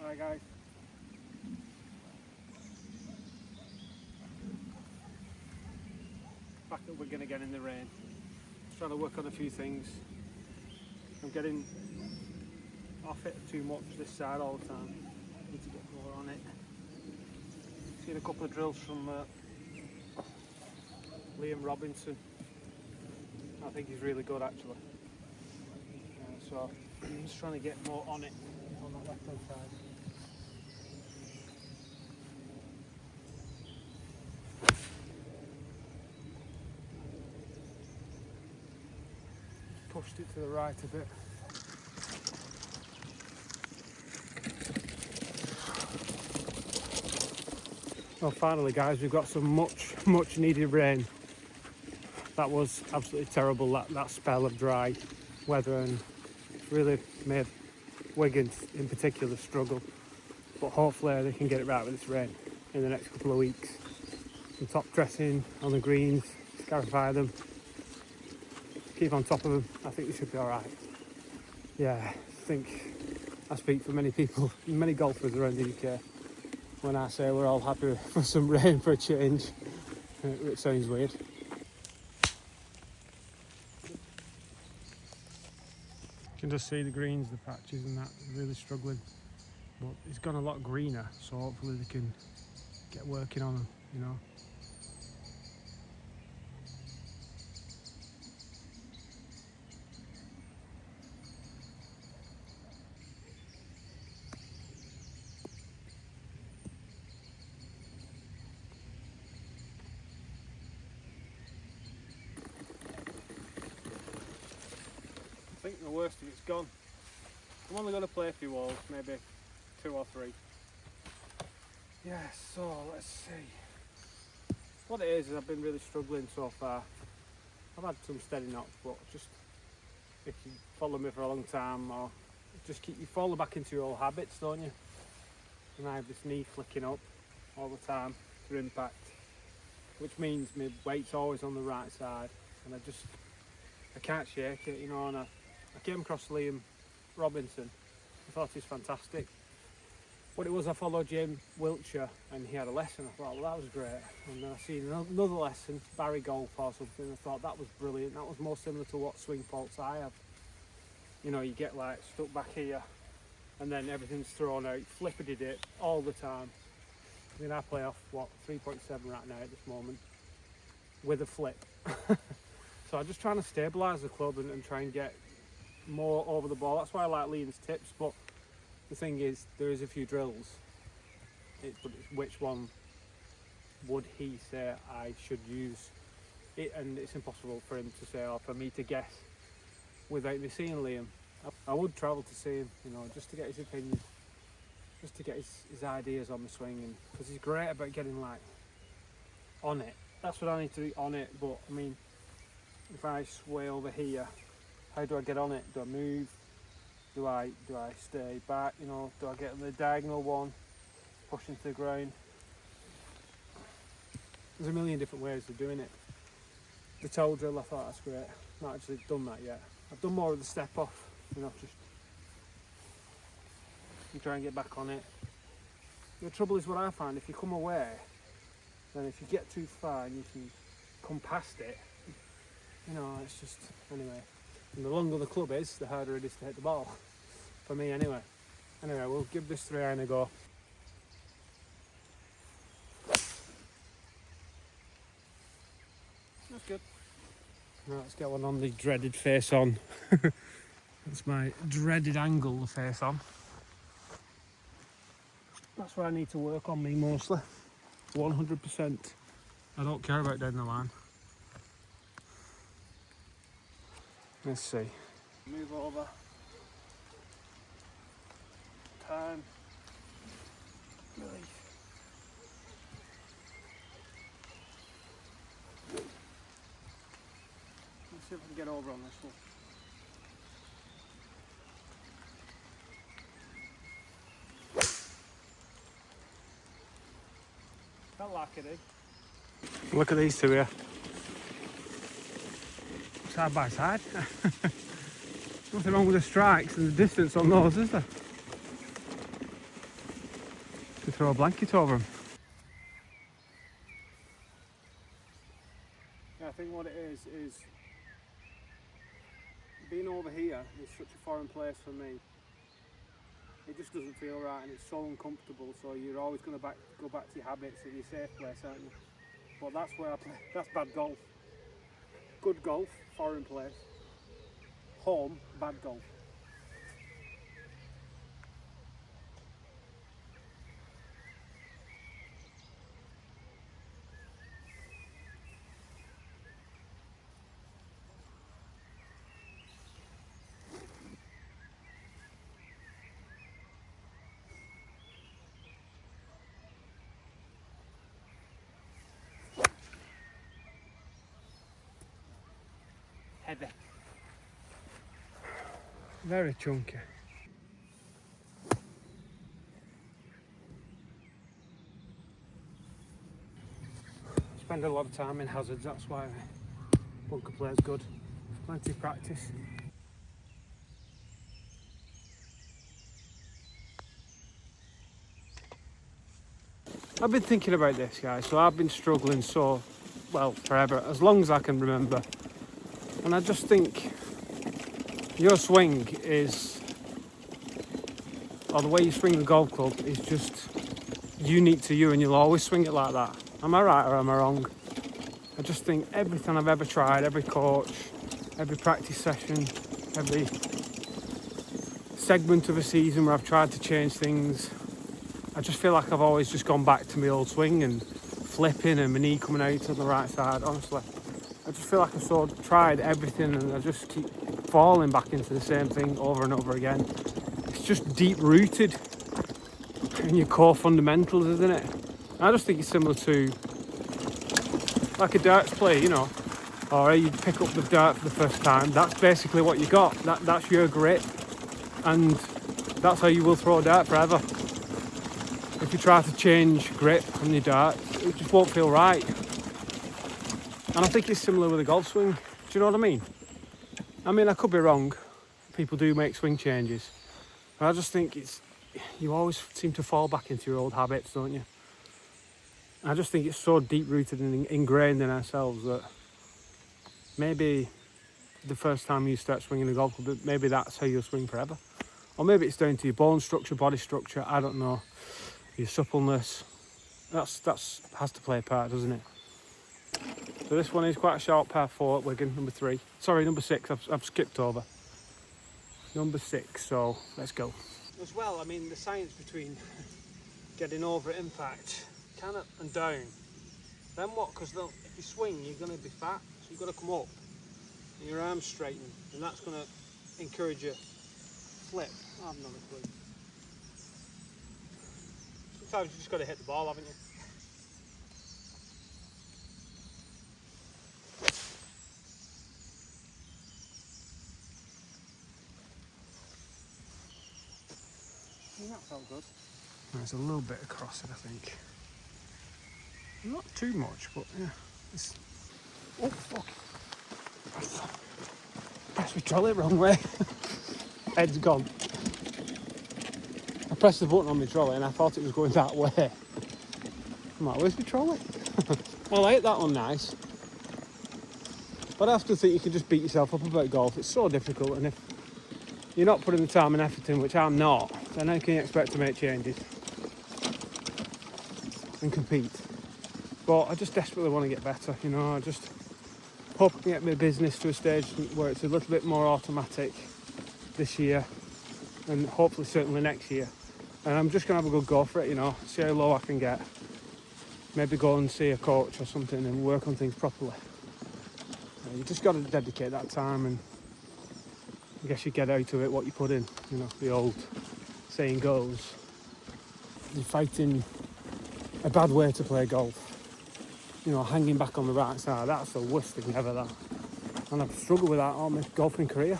Hi guys. Back up again in the rain. Just trying to work on a few things. I'm getting off it too much this side all the time. Need to get more on it. Seen a couple of drills from Liam Robinson. I think he's really good actually. So I'm just trying to get more on it on that left hand side. Pushed it to the right a bit. Well, finally guys, we've got some much needed rain. That was absolutely terrible, that spell of dry weather, and it's really made Wigan in particular struggle. But hopefully they can get it right with this rain in the next couple of weeks. Some top dressing on the greens, scarify them, keep on top of them. I think we should be alright. Yeah, I think I speak for many people, many golfers around the UK, when I say we're all happy for some rain for a change. It sounds weird. You can just see the greens, the patches and that, really struggling. But it's gone a lot greener, so hopefully they can get working on them, you know. I think the worst of it's gone. I'm only going to play a few holes, maybe 2 or 3. Yeah, so let's see. What it is I've been really struggling so far. I've had some steady knocks, but just if you follow me for a long time, or just you fall back into your old habits, don't you? And I have this knee flicking up all the time through impact, which means my weight's always on the right side, and I can't shake it, you know. And I came across Liam Robinson. I thought he was fantastic. What it was, I followed James Wiltshire and he had a lesson. I thought, well, that was great. And then I seen another lesson, Barry Golf or something. I thought that was brilliant. That was more similar to what swing faults I have. You know, you get like stuck back here and then everything's thrown out. Flipperty did it all the time. I mean, I play off, 3.7 right now at this moment with a flip. So I'm just trying to stabilise the club and try and get more over the ball. That's why I like Liam's tips, but the thing is, there is a few drills. But it's which one would he say I should use? And it's impossible for him to say, or for me to guess without me seeing Liam. I would travel to see him, you know, just to get his opinion, just to get his ideas on the swing, and because he's great about getting like on it. That's what I need to be on it. But I mean, if I sway over here, how do I get on it? Do I move? Do I stay back? You know, do I get the diagonal one, push into the ground? There's a million different ways of doing it. The toe drill, I thought that's great. Not actually done that yet. I've done more of the step off, you know, just and try and get back on it. The trouble is, what I find, if you come away, then if you get too far and you can come past it, you know, it's just, anyway. And the longer the club is, the harder it is to hit the ball. For me, anyway. Anyway, we'll give this 3-iron a go. That's good. Now let's get one on the dreaded face on. That's my dreaded angle, the face on. That's what I need to work on, me mostly. 100%. I don't care about down the line. Let's see. Move over. Time. Release. Let's see if I can get over on this one. Felt like it, eh? Look at these two here. Side by side. Nothing wrong with the strikes and the distance on those, is there? throw a blanket over them. Yeah, I think what it is being over here is such a foreign place for me. It just doesn't feel right, and it's so uncomfortable, so you're always going to go back to your habits and your safe place, aren't you? But that's where I play. That's bad golf. Good golf, foreign place. Home, bad golf. Heavy. Very chunky. Spend a lot of time in hazards, that's why bunker play is good. Plenty of practice. I've been thinking about this, guys, so I've been struggling forever, as long as I can remember. And I just think your swing is, or the way you swing the golf club is just unique to you, and you'll always swing it like that. Am I right or am I wrong? I just think everything I've ever tried, every coach, every practice session, every segment of a season where I've tried to change things, I just feel like I've always just gone back to my old swing and flipping and my knee coming out on the right side, honestly. I just feel like I've tried everything and I just keep falling back into the same thing over and over again. It's just deep rooted in your core fundamentals, isn't it? I just think it's similar to like a darts play, you know, or you pick up the dart for the first time. That's basically what you got. That's your grip, and that's how you will throw a dart forever. If you try to change grip on your dart, it just won't feel right. And I think it's similar with a golf swing. Do you know what I mean? I mean, I could be wrong. People do make swing changes, but I just think you always seem to fall back into your old habits, don't you? I just think it's so deep-rooted and ingrained in ourselves that maybe the first time you start swinging a golf club, maybe that's how you'll swing forever. Or maybe it's down to your bone structure, body structure, I don't know, your suppleness. That's has to play a part, doesn't it? So this one is quite a short par 4 at Wigan, number 3. Sorry, number 6, I've skipped over. Number 6, so let's go. As well, I mean, the science between getting over at impact, can up and down, then what? Because if you swing, you're going to be fat, so you've got to come up and your arms straighten, and that's going to encourage you flip. I've not a clue. Sometimes you just got to hit the ball, haven't you? That felt good. There's a little bit across it, I think. Not too much, but yeah. Oh, fuck. Pressed my trolley wrong way. Head's gone. I pressed the button on my trolley and I thought it was going that way. I'm like, where's my trolley? Well, I hit that one nice. But I often think you can just beat yourself up about golf. It's so difficult, and if you're not putting the time and effort in, which I'm not, then how can you expect to make changes and compete? But I just desperately want to get better, you know. I just hope I can get my business to a stage where it's a little bit more automatic this year, and hopefully certainly next year. And I'm just going to have a good go for it, you know, see how low I can get. Maybe go and see a coach or something and work on things properly. You just got to dedicate that time, and I guess you get out of it what you put in. You know, the old saying goes, you're fighting a bad way to play golf. You know, hanging back on the right side, that's the worst thing ever, that. And I've struggled with that all my golfing career.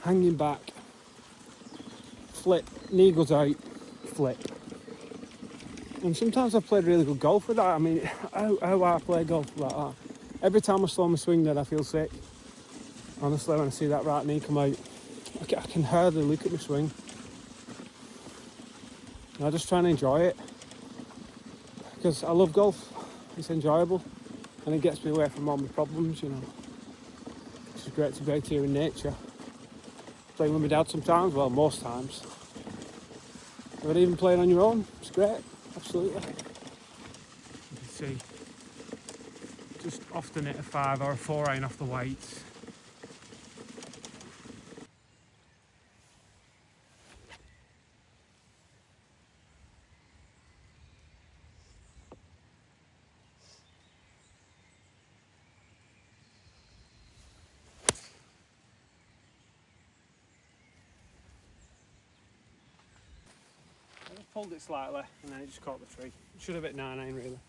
Hanging back, flip, knee goes out, flip. And sometimes I've played really good golf with that. I mean, how I play golf like that. Every time I slow my swing there, I feel sick. Honestly, when I see that right knee come out, I can hardly look at my swing. I just try and enjoy it because I love golf. It's enjoyable and it gets me away from all my problems, you know. It's great to be out here in nature. Playing with my dad sometimes, well, most times. But even playing on your own, it's great, absolutely. You can see, just often hit a 5 or a 4 iron off the weights. I just pulled it slightly and then it just caught the tree. It should have hit 9 iron really.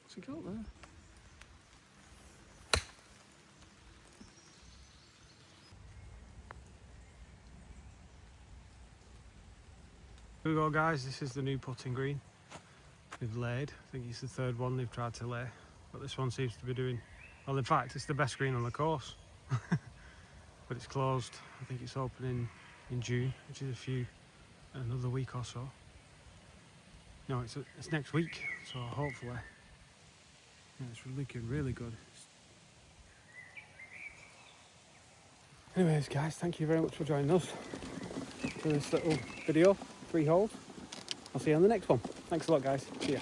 What's it got there? Here we go guys, this is the new putting green they've laid. I think it's the third one they've tried to lay, but this one seems to be doing, well in fact it's the best green on the course. But it's closed. I think it's opening in June, which is another week or so. No, it's next week, so hopefully, yeah, it's looking really good. Anyways guys, thank you very much for joining us for this little video, 3 holes. I'll see you on the next one. Thanks a lot guys, see ya.